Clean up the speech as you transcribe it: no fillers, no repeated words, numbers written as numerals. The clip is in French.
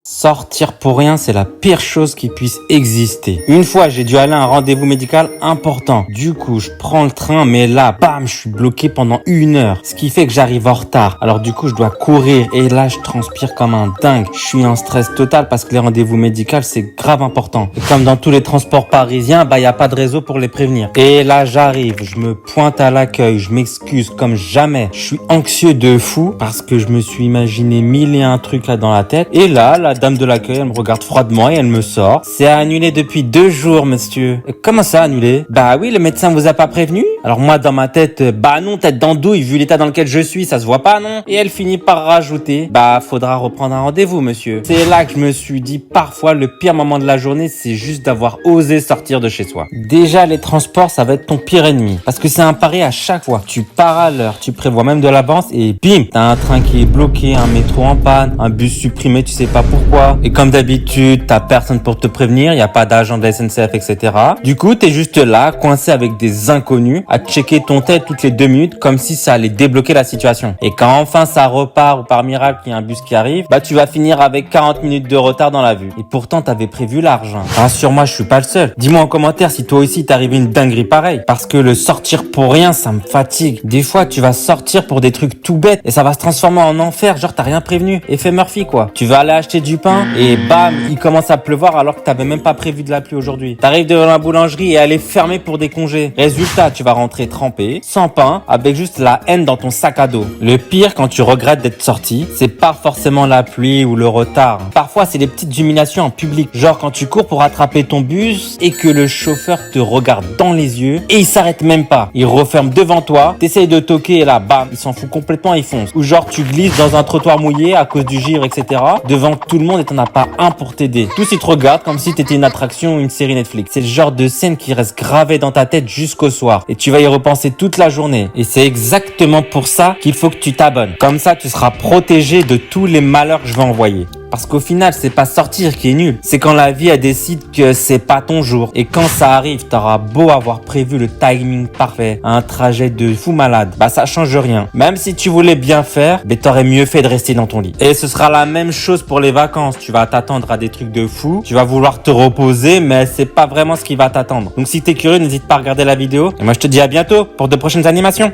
Sortir pour rien, c'est la pire chose qui puisse exister. Une fois, j'ai dû aller à un rendez-vous médical important. Du coup, je prends le train, mais là, bam, je suis bloqué pendant 1 heure. Ce qui fait que j'arrive en retard. Alors du coup, je dois courir et là, je transpire comme un dingue. Je suis en stress total parce que les rendez-vous médicaux, c'est grave important. Et comme dans tous les transports parisiens, y a pas de réseau pour les prévenir. Et là, j'arrive, je me pointe à l'accueil, je m'excuse comme jamais. Je suis anxieux de fou parce que je me suis imaginé 1001 trucs là dans la tête. Et là, la dame de l'accueil, elle me regarde froidement et elle me sort. C'est annulé depuis 2 jours, monsieur. Comment ça, annulé? Bah oui, le médecin vous a pas prévenu? Alors moi, dans ma tête, bah non, tête d'andouille, vu l'état dans lequel je suis, ça se voit pas, non? Et elle finit par rajouter, bah faudra reprendre un rendez-vous, monsieur. C'est là que je me suis dit, parfois, le pire moment de la journée, c'est juste d'avoir osé sortir de chez soi. Déjà, les transports, ça va être ton pire ennemi. Parce que c'est un pari à chaque fois. Tu pars à l'heure, tu prévois même de l'avance et bim, t'as un train qui est bloqué, un métro en panne, un bus supprimé, tu sais pas pourquoi. Et comme d'habitude, t'as personne pour te prévenir, y a pas d'agent de la SNCF, etc. Du coup, t'es juste là, coincé avec des inconnus, à checker ton tête toutes les 2 minutes, comme si ça allait débloquer la situation. Et quand enfin ça repart ou par miracle il y a un bus qui arrive, bah tu vas finir avec 40 minutes de retard dans la vue. Et pourtant, t'avais prévu l'argent. Rassure-moi, je suis pas le seul. Dis-moi en commentaire si toi aussi t'es arrivé une dinguerie pareille. Parce que le sortir pour rien, ça me fatigue. Des fois, tu vas sortir pour des trucs tout bêtes et ça va se transformer en enfer, genre t'as rien prévenu. Effet Murphy, quoi. Tu vas aller acheter du pain et bam, il commence à pleuvoir alors que t'avais même pas prévu de la pluie aujourd'hui. T'arrives devant la boulangerie et elle est fermée pour des congés. Résultat, tu vas rentrer trempé, sans pain, avec juste la haine dans ton sac à dos. Le pire quand tu regrettes d'être sorti, c'est pas forcément la pluie ou le retard. Parfois, c'est des petites humiliations en public. Genre quand tu cours pour rattraper ton bus et que le chauffeur te regarde dans les yeux et il s'arrête même pas. Il referme devant toi, t'essayes de toquer et là, bam, il s'en fout complètement, il fonce. Ou genre tu glisses dans un trottoir mouillé à cause du givre, etc. devant tout le monde et t'en as pas un pour t'aider. Tous ils te regardent comme si t'étais une attraction ou une série Netflix. C'est le genre de scène qui reste gravée dans ta tête jusqu'au soir. Et tu vas y repenser toute la journée. Et c'est exactement pour ça qu'il faut que tu t'abonnes. Comme ça, tu seras protégé de tous les malheurs que je vais envoyer. Parce qu'au final, c'est pas sortir qui est nul. C'est quand la vie, elle décide que c'est pas ton jour. Et quand ça arrive, t'auras beau avoir prévu le timing parfait, un trajet de fou malade, bah ça change rien. Même si tu voulais bien faire, bah t'aurais mieux fait de rester dans ton lit. Et ce sera la même chose pour les vacances. Tu vas t'attendre à des trucs de fou. Tu vas vouloir te reposer, mais c'est pas vraiment ce qui va t'attendre. Donc si t'es curieux, n'hésite pas à regarder la vidéo. Et moi, je te dis à bientôt pour de prochaines animations.